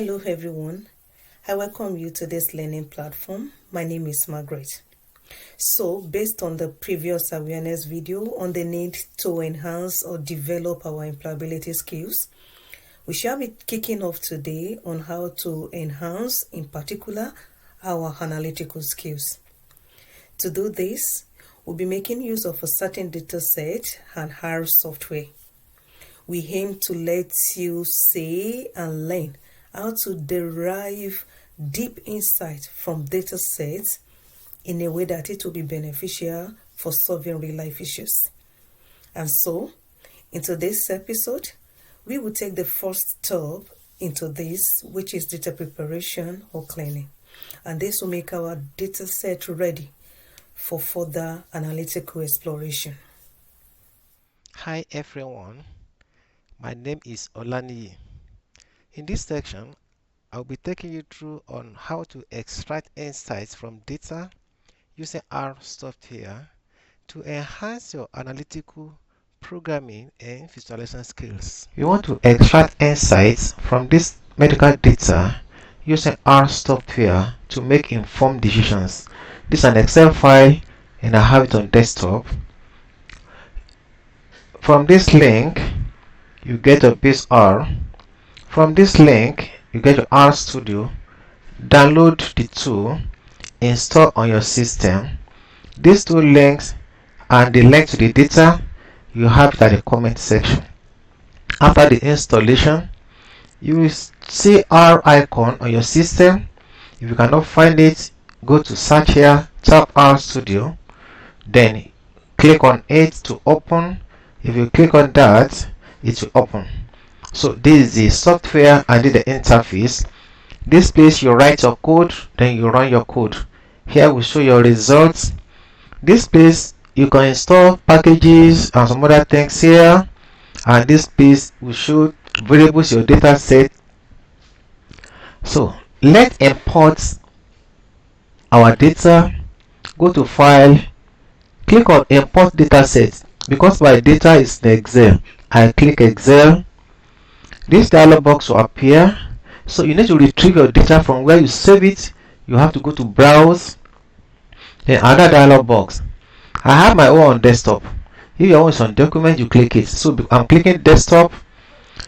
Hello everyone, I welcome you to this learning platform. My name is Margaret. So based on the previous awareness video on the need to enhance or develop our employability skills, we shall be kicking off today on how to enhance, in particular, our analytical skills. To do this, we'll be making use of a certain data set and R software. We aim to let you see and learn how to derive deep insight from data sets in a way that it will be beneficial for solving real life issues. And so, in today's episode, we will take the first step into this, which is data preparation or cleaning. And this will make our data set ready for further analytical exploration. Hi everyone, my name is Olaniyi. In this section, I'll be taking you through on how to extract insights from data using R software to enhance your analytical programming and visualization skills. You want to extract insights from this medical data using R software to make informed decisions. This is an Excel file and I have it on desktop. From this link, you get a base R. From this link, you get your R Studio. Download the tool, install on your system. These two links and the link to the data, you have it at the comment section. After the installation, you will see R icon on your system. If you cannot find it, go to search here, tap R Studio, then click on it to open. If you click on that, it will open. So this is the software and the interface. This place you write your code, then you run your code. Here we show your results. This place you can install packages and some other things here, and this place will show variables your data set. So let's import our data. Go to file, click on import data set. Because my data is in Excel, I click Excel. This dialog box will appear. So you need to retrieve your data from where you save it. You have to go to browse, then another dialog box. I have my own on desktop. If your own is on document, you click it. So I'm clicking desktop.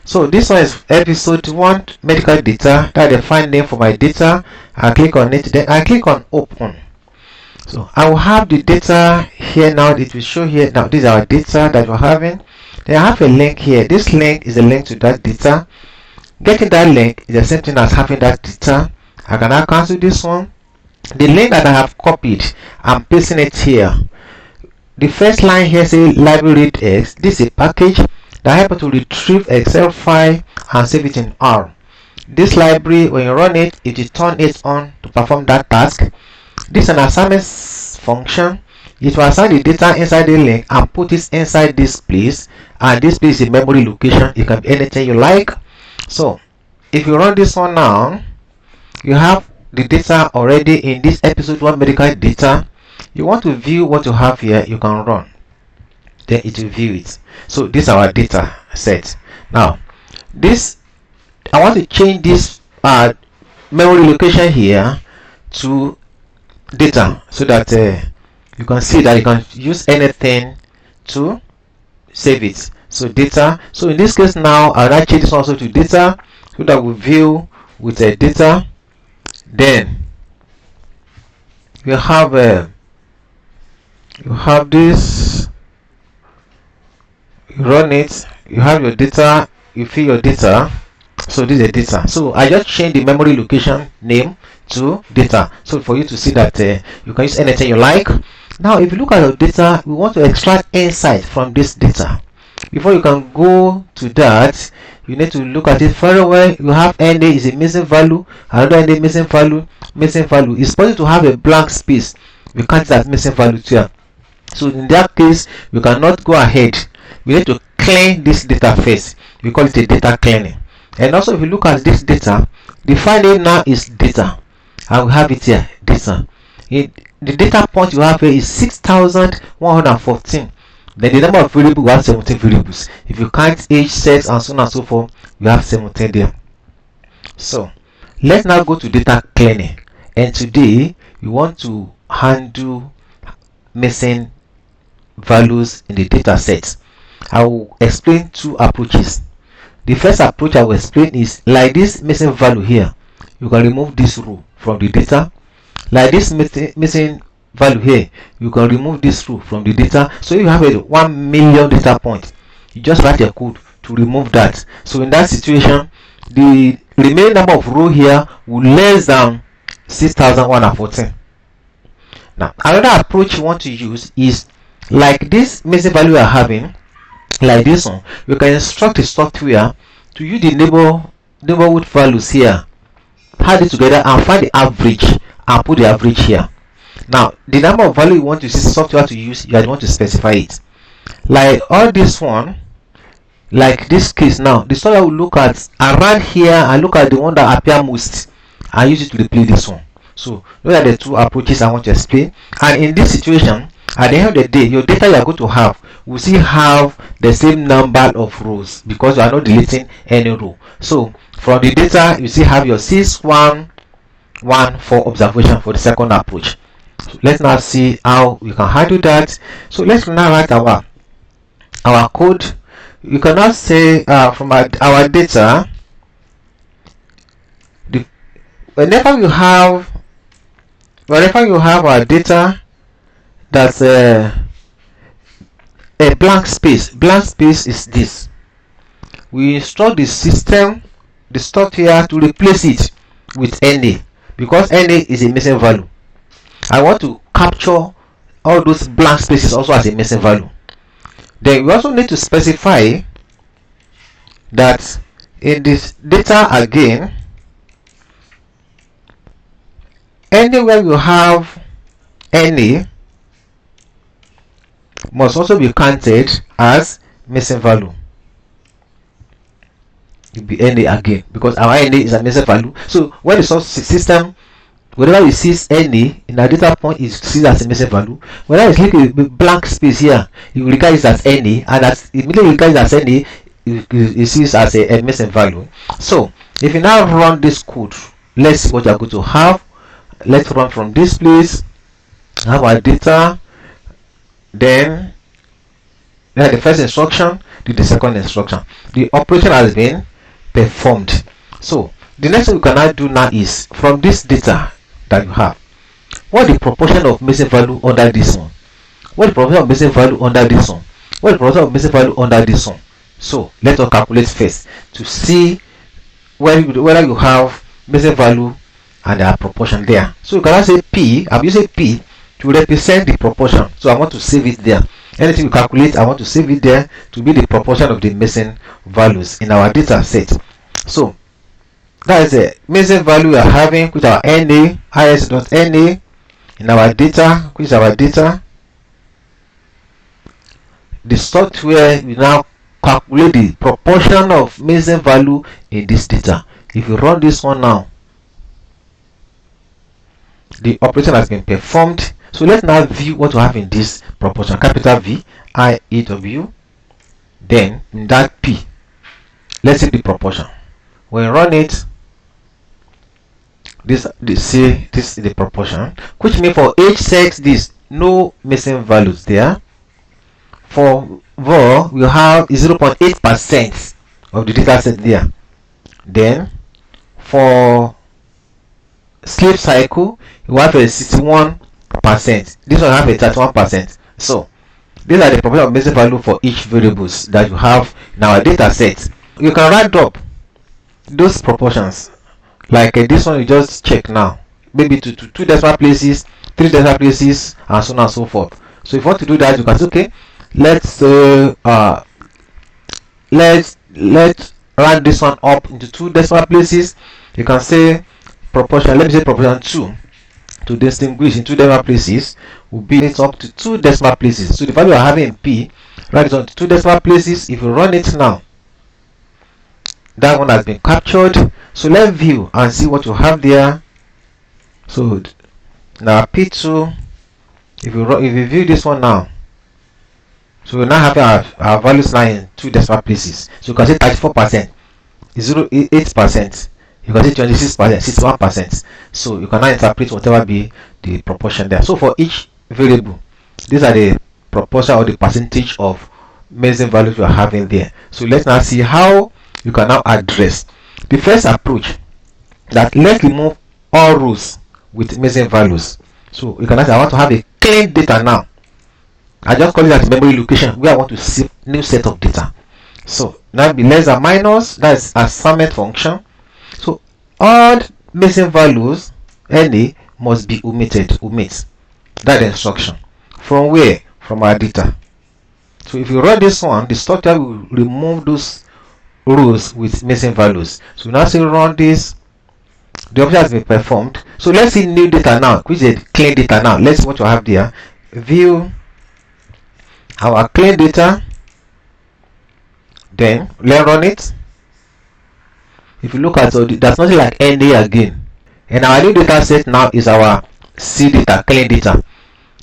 So this one is episode 1 medical data. That's the file name for my data. I click on it, then I click on open. So I will have the data here now. It will show here now. These are our data that we're having. Then I have a link here. This link is a link to that data. Getting that link is the same thing as having that data. I can now cancel this one. The link that I have copied, I'm pasting it here. The first line here says library read X. This is a package that helps to retrieve Excel file and save it in R. This library, when you run it, it will turn it on to perform that task. This is an assignment function. It will assign the data inside the link and put it inside this place, and this place is a memory location. It can be anything you like. So if you run this one now, you have the data already in this episode 1 medical data. You want to view what you have here, you can run, then it will view it. So this is our data set. Now this, I want to change this memory location here to data, so that you can see that you can use anything to save it. So data. So in this case now, I'll change this also to data, so that we view with a data. Then you have this. You run it. You have your data. You fill your data. So this is data. So I just change the memory location name to data, so for you to see that you can use anything you like. Now if you look at your data, we want to extract insight from this data. Before you can go to that, you need to look at it very well. You have any is a missing value, another any missing value. It's possible to have a blank space. We can't have missing value here. So in that case, you cannot go ahead. We need to clean this data first. We call it a data cleaning. And also if you look at this data, the file name now is data. I will have it here, data. The data point you have here is 6,114. Then the number of variables, we have 17 variables. If you count age, sex, and so on and so forth, you have 17 there. So Let's now go to data cleaning, and today we want to handle missing values in the data set. I will explain two approaches. The first approach I will explain is like this missing value here. You can remove this row from the data. Like this missing value here, you can remove this row from the data. So if you have a 1 million data point, you just write a code to remove that. So in that situation, the remaining number of row here will less than 6114. Now another approach you want to use is like this missing value you are having, like this one. You can instruct the software to use the neighborhood values here, add it together and find the average and put the average here. Now the number of value you want to see software to use, you want to specify it. Like all this one, like this case now, the software will look at around here and look at the one that appear most and use it to replace this one. So those are the two approaches I want to explain. And in this situation, at the end of the day, your data you are going to have will still have the same number of rows because you are not deleting any row. So from the data, you still have your 6114 for observation for the second approach. So let's now see how we can handle that. So let's now write our code. You cannot say from our data, whenever you have our data that's a blank space is this. We instruct the system, the software, to replace it with NA because NA is a missing value. I want to capture all those blank spaces also as a missing value. Then we also need to specify that in this data again, anywhere you have NA must also be counted as missing value. It will be NA again because our NA is a missing value. So when the source system, whenever it sees NA in a data point, it sees as a missing value. Whenever it's like a blank space here, it will regard it as NA, and as immediately regards as NA, it sees as a missing value. So if you now run this code, let's see what you are going to have. Let's run from this place. Have our data. Then the first instruction, the second instruction. The operation has been performed. So the next thing we can now do now is from this data that you have, what is the proportion of missing value under this one? What is the proportion of missing value under this one? What is the proportion of missing value under this one? So let us calculate first to see whether you have missing value and their proportion there. So you can say P. I'm using P to represent the proportion. So I want to save it there. Anything you calculate, I want to save it there to be the proportion of the missing values in our data set. So that is the missing value we are having with our NA, is.NA in our data, which is our data. The software will now calculate the proportion of missing value in this data. If you run this one now, the operation has been performed. So let's now view what we have in this proportion. Capital V, IEW, then in that P, let's see the proportion. When you run it, this is the proportion, which means for each sex this no missing values there. For var we have 0.8% of the data set there. Then for sleep cycle you have a 61%. This one have a 31%. So these are the proportion of missing value for each variables that you have in our data set. You can round up those proportions. Like this one you just check now, maybe to 2 decimal places, 3 decimal places, and so on and so forth. So if you want to do that, you can say okay, let's round this one up into 2 decimal places. You can say proportion, let me say proportion 2 to distinguish in 2 decimal places will be it up to 2 decimal places. So the value you are having in P, write it on to 2 decimal places. If you run it now, that one has been captured. So let's view and see what you have there. So now P2, if you view this one now, so we now have our values now in 2 decimal places. So you can say 34%, 0.8%, You can see 26%, 61%. So you can now interpret whatever be the proportion there. So for each variable, these are the proportion or the percentage of missing values you are having there. So let's now see how you can now address the first approach, that let's remove all rows with missing values. So you can say I want to have a clean data now. I just call it as memory location where I want to see new set of data. So now be less than minus, that's assignment function. So all missing values any must be omitted. Omit that instruction. From where? From our data. So if you run this one, the structure will remove those rows with missing values. So now say run this, the option has been performed. So let's see new data now, which is clean data now. Let's see what you have there. View our clean data, then let's run it. If you look at it, there's nothing like NA again, and our new data set now is our C data, clean data.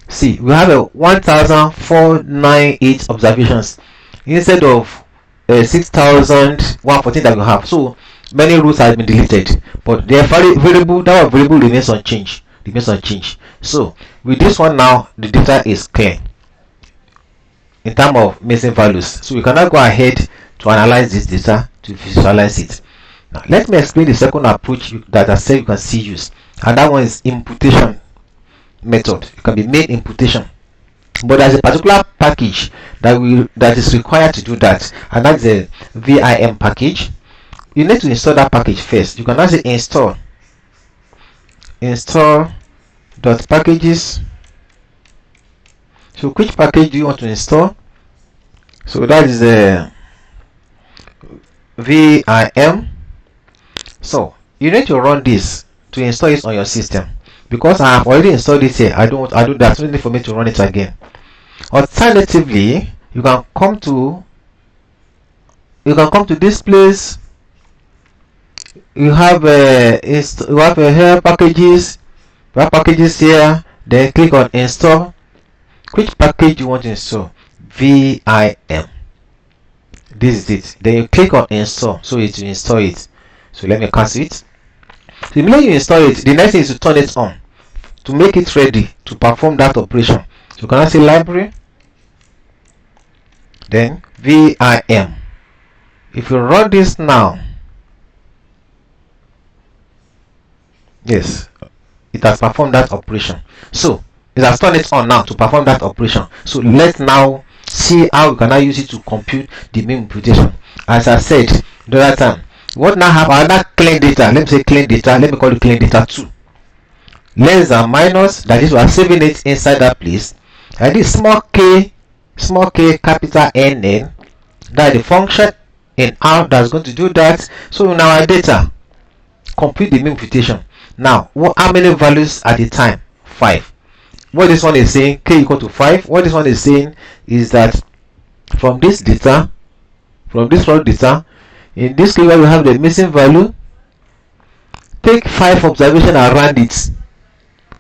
See, we have a 1,498 observations instead of 6,114 that we have. So many rows have been deleted, but the variable, that variable remains unchanged. So with this one now, the data is clear in terms of missing values. So we can now go ahead to analyze this data to visualize it. Now let me explain the second approach that I said you can see use, and that one is imputation method. It can be made imputation, but there's a particular package that is required to do that, and that's the VIM package. You need to install that package first. You can now say install.packages. So which package do you want to install? So that is the VIM. So you need to run this to install it on your system. Because I have already installed it here, there's no need for me to run it again. Alternatively, you can come to this place. You have here packages. You have packages here. Then click on install. Which package you want to install? VIM. This is it. Then you click on install, so it will install it. So let me cancel it. The minute you install it, the next thing is to turn it on to make it ready to perform that operation. So you can say library, then VIM. If you run this now, yes, it has performed that operation. So it has turned it on now to perform that operation. So let's now see how we can now use it to compute the mean imputation. As I said the other time, what now have another clean data. Let me say clean data. Let me call it clean data 2. Less than minus, that is we are saving it inside that place. And this small k capital NN, that is the function in R that's going to do that. So in our data, compute the mean imputation. Now, how many values at the time? 5. What this one is saying, k equal to 5. What this one is saying is that from this data, from this raw data, in this case where we have the missing value, take 5 observations around it,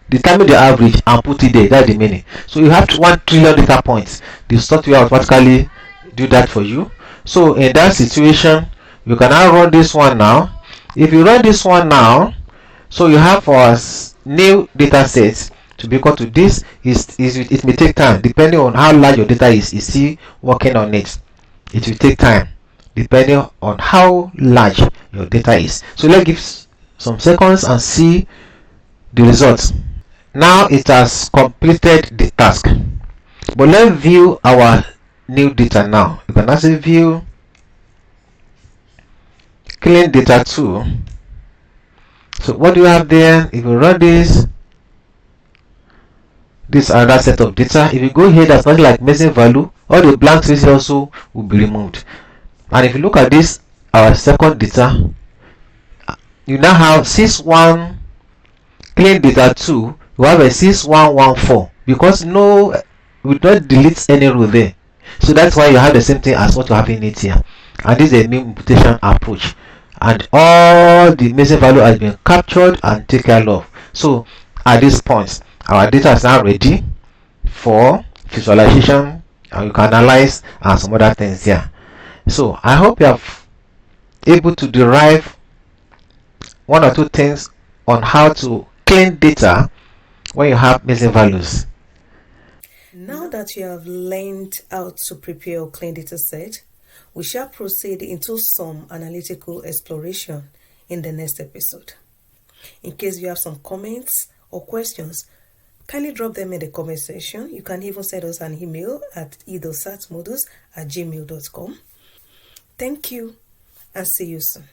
determine the average and put it there. That's the meaning. So you have 1 trillion data points. The software automatically do that for you. So in that situation, you can now run this one now. If you run this one now, so you have for new data sets to be equal to this. It may take time depending on how large your data is. You see, working on it, it will take time depending on how large your data is. So let's give some seconds and see the results. Now it has completed the task, but let's view our new data now. You can also view clean data 2. So what do you have there? If you run this another set of data. If you go here, that's nothing like missing value. All the blank spaces also will be removed. And if you look at this, our second data, you now have 61 clean data 2. You have a 6114 because we don't delete any row there. So that's why you have the same thing as what you have in it here. And this is a mean imputation approach. And all the missing value has been captured and taken care of. So at this point, our data is now ready for visualization, and you can analyze and some other things here. So I hope you have able to derive one or two things on how to clean data when you have missing values. Now that you have learned how to prepare or clean data set, we shall proceed into some analytical exploration in the next episode. In case you have some comments or questions, kindly drop them in the comment section. You can even send us an email at e.satmoodle@gmail.com. Thank you and see you soon.